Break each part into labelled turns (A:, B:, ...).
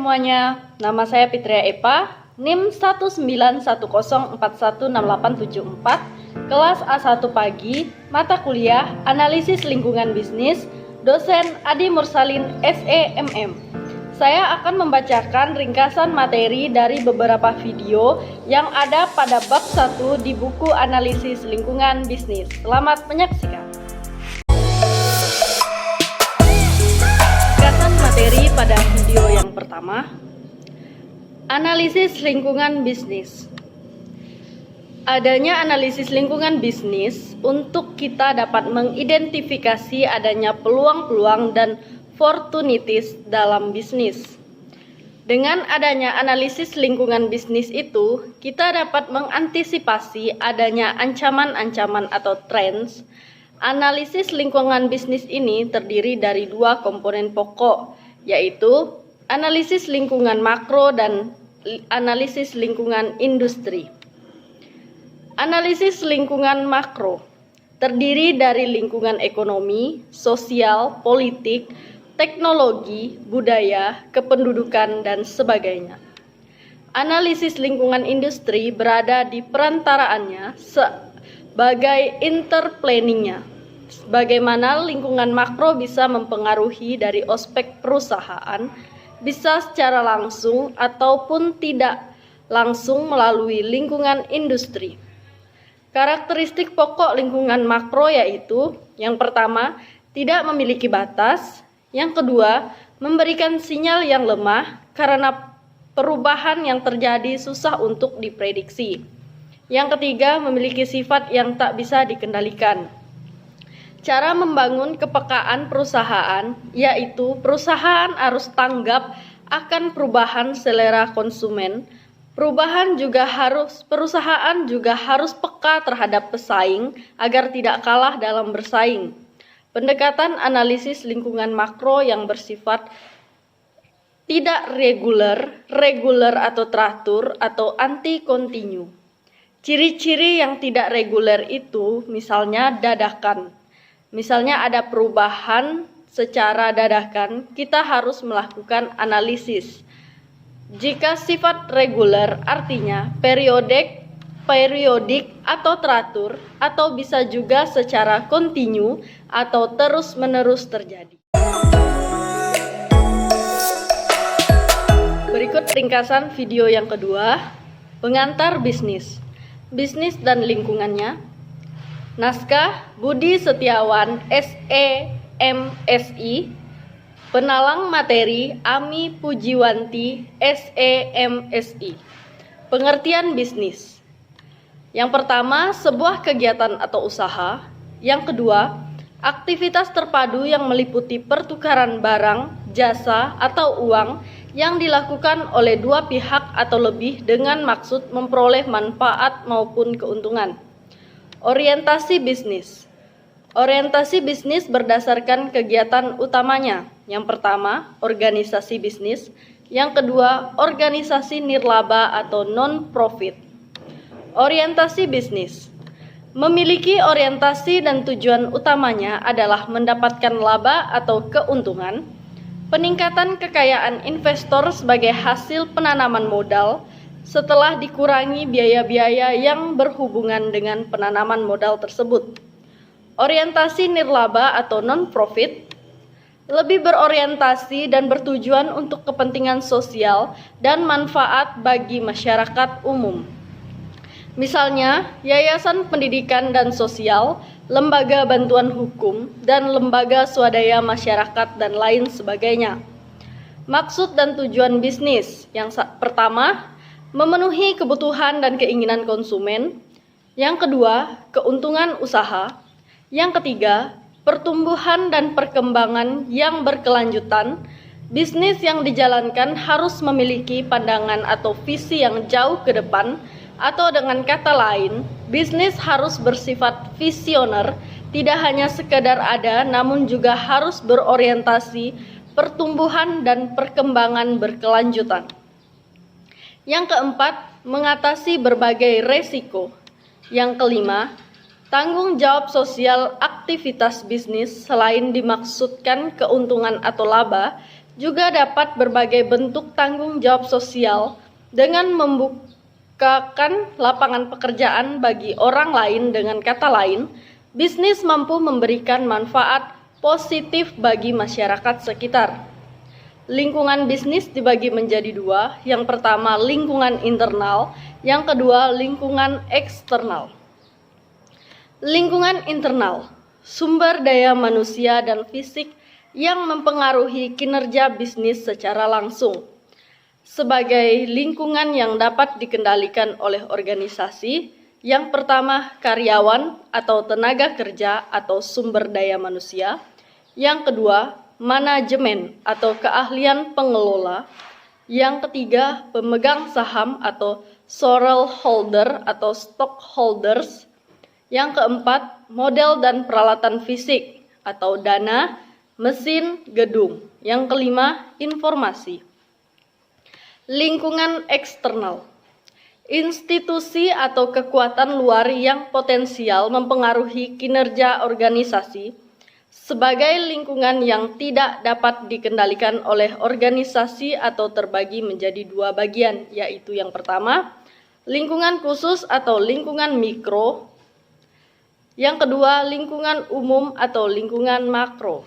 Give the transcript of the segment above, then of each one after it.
A: semuanya, nama saya Fitria Epa, NIM 19104168874, kelas A1 pagi, mata kuliah Analisis Lingkungan Bisnis, dosen Adi Mursalin SEMM. Saya akan membacakan ringkasan materi dari beberapa video yang ada pada bab 1 di buku Analisis Lingkungan Bisnis. Selamat menyaksikan. Materi pada video yang pertama, analisis lingkungan bisnis. Adanya analisis lingkungan bisnis untuk kita dapat mengidentifikasi adanya peluang-peluang dan opportunities dalam bisnis. Dengan adanya analisis lingkungan bisnis itu, kita dapat mengantisipasi adanya ancaman-ancaman atau trends. Analisis lingkungan bisnis ini terdiri dari dua komponen pokok, yaitu analisis lingkungan makro dan analisis lingkungan industri. Analisis lingkungan makro terdiri dari lingkungan ekonomi, sosial, politik, teknologi, budaya, kependudukan, dan sebagainya. Analisis lingkungan industri berada di perantaraannya sebagai interplanningnya. Bagaimana lingkungan makro bisa mempengaruhi dari aspek perusahaan, bisa secara langsung ataupun tidak langsung melalui lingkungan industri. Karakteristik pokok lingkungan makro yaitu, yang pertama, tidak memiliki batas, yang kedua, memberikan sinyal yang lemah karena perubahan yang terjadi susah untuk diprediksi. Yang ketiga, memiliki sifat yang tak bisa dikendalikan. Cara membangun kepekaan perusahaan, yaitu perusahaan harus tanggap akan perubahan selera konsumen. Perusahaan juga harus peka terhadap pesaing agar tidak kalah dalam bersaing. Pendekatan analisis lingkungan makro yang bersifat tidak reguler atau teratur atau anti-kontinu. Ciri-ciri yang tidak reguler itu misalnya dadakan. Misalnya ada perubahan secara dadakan, kita harus melakukan analisis. Jika sifat reguler artinya periodik atau teratur, atau bisa juga secara kontinu atau terus-menerus terjadi. Berikut ringkasan video yang kedua, pengantar bisnis dan lingkungannya. Naskah Budi Setiawan SEMSI, penalang materi Ami Pujiwanti SEMSI. Pengertian bisnis. Yang pertama, sebuah kegiatan atau usaha. Yang kedua, aktivitas terpadu yang meliputi pertukaran barang, jasa, atau uang yang dilakukan oleh dua pihak atau lebih dengan maksud memperoleh manfaat maupun keuntungan. Orientasi bisnis. Orientasi bisnis berdasarkan kegiatan utamanya. Yang pertama, organisasi bisnis. Yang kedua, organisasi nirlaba atau non-profit. Orientasi bisnis. Memiliki orientasi dan tujuan utamanya adalah mendapatkan laba atau keuntungan, peningkatan kekayaan investor sebagai hasil penanaman modal, setelah dikurangi biaya-biaya yang berhubungan dengan penanaman modal tersebut. Orientasi nirlaba atau non-profit lebih berorientasi dan bertujuan untuk kepentingan sosial dan manfaat bagi masyarakat umum. Misalnya, yayasan pendidikan dan sosial, lembaga bantuan hukum, dan lembaga swadaya masyarakat dan lain sebagainya. Maksud dan tujuan bisnis. Yang pertama, memenuhi kebutuhan dan keinginan konsumen. Yang kedua, keuntungan usaha. Yang ketiga, pertumbuhan dan perkembangan yang berkelanjutan. Bisnis yang dijalankan harus memiliki pandangan atau visi yang jauh ke depan, atau dengan kata lain, bisnis harus bersifat visioner, tidak hanya sekedar ada, namun juga harus berorientasi pertumbuhan dan perkembangan berkelanjutan. Yang keempat, mengatasi berbagai resiko. Yang kelima, tanggung jawab sosial aktivitas bisnis selain dimaksudkan keuntungan atau laba, juga dapat berbagai bentuk tanggung jawab sosial dengan membukakan lapangan pekerjaan bagi orang lain. Dengan kata lain, bisnis mampu memberikan manfaat positif bagi masyarakat sekitar. Lingkungan bisnis dibagi menjadi dua. Yang pertama lingkungan internal, yang kedua lingkungan eksternal. Lingkungan internal, sumber daya manusia dan fisik yang mempengaruhi kinerja bisnis secara langsung. Sebagai lingkungan yang dapat dikendalikan oleh organisasi, yang pertama karyawan atau tenaga kerja atau sumber daya manusia. Yang kedua manajemen atau keahlian pengelola. Yang ketiga, pemegang saham atau shareholder atau stockholders. Yang keempat, model dan peralatan fisik atau dana, mesin, gedung. Yang kelima, informasi. Lingkungan eksternal, institusi atau kekuatan luar yang potensial mempengaruhi kinerja organisasi. Sebagai lingkungan yang tidak dapat dikendalikan oleh organisasi atau terbagi menjadi dua bagian, yaitu yang pertama, lingkungan khusus atau lingkungan mikro. Yang kedua, lingkungan umum atau lingkungan makro.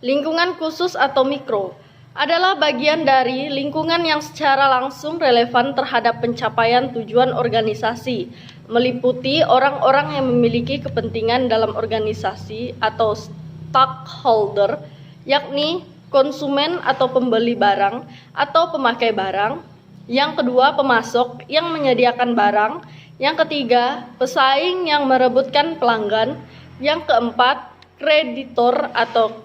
A: Lingkungan khusus atau mikro adalah bagian dari lingkungan yang secara langsung relevan terhadap pencapaian tujuan organisasi, meliputi orang-orang yang memiliki kepentingan dalam organisasi atau stockholder, yakni konsumen atau pembeli barang atau pemakai barang. Yang kedua, pemasok yang menyediakan barang. Yang ketiga, pesaing yang merebutkan pelanggan. Yang keempat, kreditor atau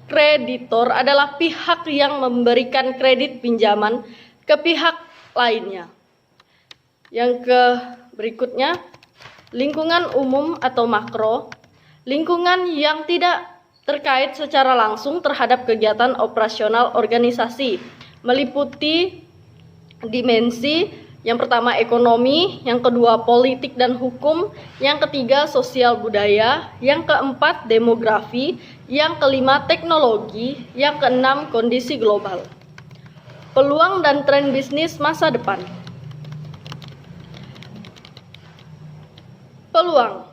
A: kreditor adalah pihak yang memberikan kredit pinjaman ke pihak lainnya. Yang berikutnya, lingkungan umum atau makro, lingkungan yang tidak terkait secara langsung terhadap kegiatan operasional organisasi, meliputi dimensi yang pertama ekonomi, yang kedua politik dan hukum, yang ketiga sosial budaya, yang keempat demografi, yang kelima teknologi, yang keenam kondisi global. Peluang dan tren bisnis masa depan. Peluang.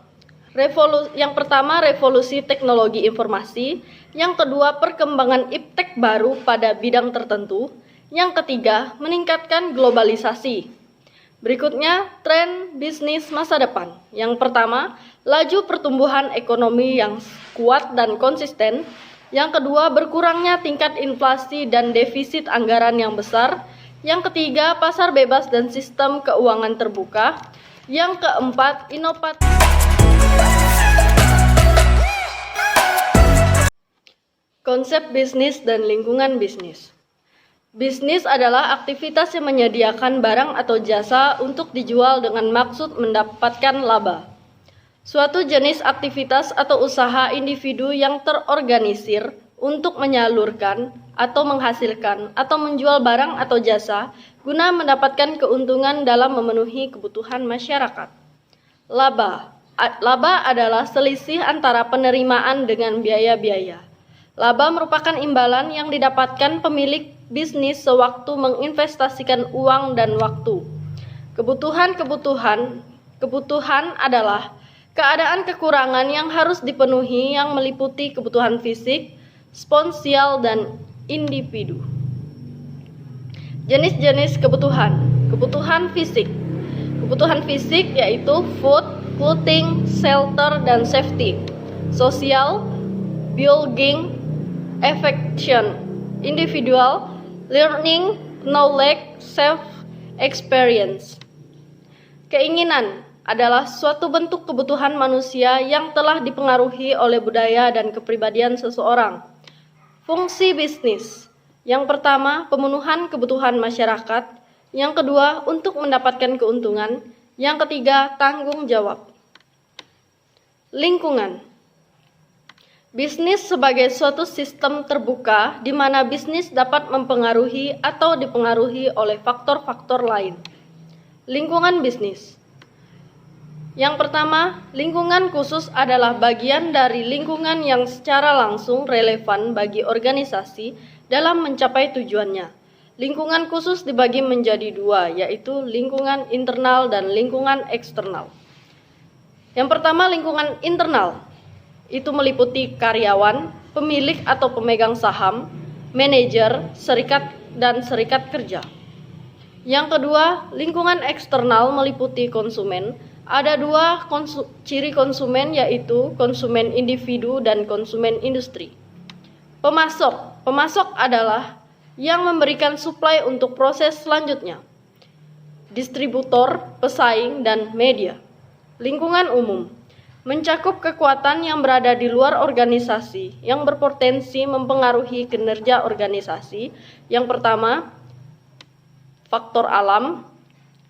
A: Yang pertama revolusi teknologi informasi, yang kedua perkembangan iptek baru pada bidang tertentu, yang ketiga meningkatkan globalisasi. Berikutnya, tren bisnis masa depan. Yang pertama, laju pertumbuhan ekonomi yang kuat dan konsisten. Yang kedua, berkurangnya tingkat inflasi dan defisit anggaran yang besar. Yang ketiga, pasar bebas dan sistem keuangan terbuka. Yang keempat, inovasi. Konsep bisnis dan lingkungan bisnis. Bisnis adalah aktivitas yang menyediakan barang atau jasa untuk dijual dengan maksud mendapatkan laba. Suatu jenis aktivitas atau usaha individu yang terorganisir untuk menyalurkan atau menghasilkan atau menjual barang atau jasa guna mendapatkan keuntungan dalam memenuhi kebutuhan masyarakat. Laba. Laba adalah selisih antara penerimaan dengan biaya-biaya. Laba merupakan imbalan yang didapatkan pemilik bisnis sewaktu menginvestasikan uang dan waktu. Kebutuhan adalah keadaan kekurangan yang harus dipenuhi yang meliputi kebutuhan fisik, sponsial, dan individu. Jenis-jenis kebutuhan. Kebutuhan fisik. Kebutuhan fisik yaitu food, clothing, shelter, dan safety. Sosial, belonging, affection, individual, learning, knowledge, self-experience. Keinginan adalah suatu bentuk kebutuhan manusia yang telah dipengaruhi oleh budaya dan kepribadian seseorang. Fungsi bisnis. Yang pertama, pemenuhan kebutuhan masyarakat. Yang kedua, untuk mendapatkan keuntungan. Yang ketiga, tanggung jawab. Lingkungan. Bisnis sebagai suatu sistem terbuka di mana bisnis dapat mempengaruhi atau dipengaruhi oleh faktor-faktor lain. Lingkungan bisnis. Yang pertama, lingkungan khusus adalah bagian dari lingkungan yang secara langsung relevan bagi organisasi dalam mencapai tujuannya. Lingkungan khusus dibagi menjadi dua, yaitu lingkungan internal dan lingkungan eksternal. Yang pertama, lingkungan internal. Itu meliputi karyawan, pemilik atau pemegang saham, manajer, serikat, dan serikat kerja. Yang kedua, lingkungan eksternal meliputi konsumen. Ada dua ciri konsumen, yaitu konsumen individu dan konsumen industri. Pemasok. Pemasok adalah yang memberikan suplai untuk proses selanjutnya. Distributor, pesaing, dan media. Lingkungan umum mencakup kekuatan yang berada di luar organisasi yang berpotensi mempengaruhi kinerja organisasi. Yang pertama, faktor alam,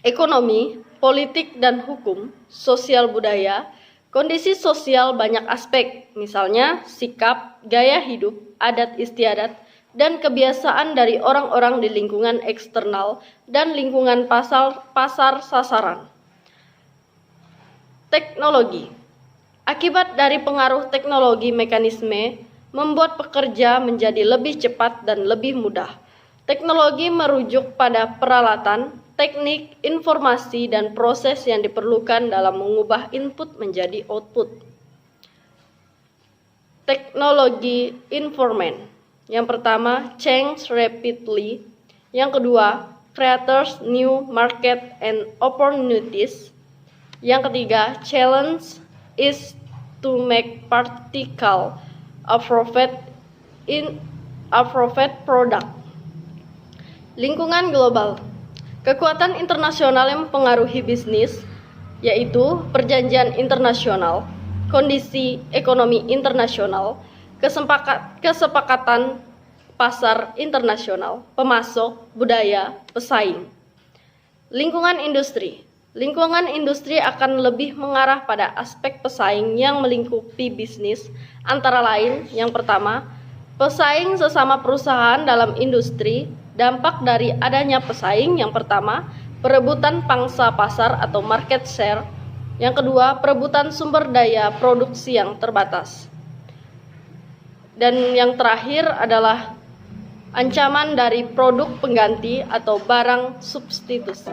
A: ekonomi, politik dan hukum, sosial budaya, kondisi sosial banyak aspek, misalnya sikap, gaya hidup, adat istiadat, dan kebiasaan dari orang-orang di lingkungan eksternal dan lingkungan pasar sasaran. Teknologi. Akibat dari pengaruh teknologi mekanisme membuat pekerja menjadi lebih cepat dan lebih mudah. Teknologi merujuk pada peralatan, teknik, informasi, dan proses yang diperlukan dalam mengubah input menjadi output. Teknologi information. Yang pertama, change rapidly. Yang kedua, creators new market and opportunities. Yang ketiga, challenge is to make practical a profit product. Lingkungan global. Kekuatan internasional yang mempengaruhi bisnis, yaitu perjanjian internasional, kondisi ekonomi internasional, kesepakatan pasar internasional, pemasok, budaya, pesaing. Lingkungan industri. Lingkungan industri akan lebih mengarah pada aspek pesaing yang melingkupi bisnis, antara lain, yang pertama, pesaing sesama perusahaan dalam industri. Dampak dari adanya pesaing, yang pertama, perebutan pangsa pasar atau market share. Yang kedua, perebutan sumber daya produksi yang terbatas. Dan yang terakhir adalah ancaman dari produk pengganti atau barang substitusi.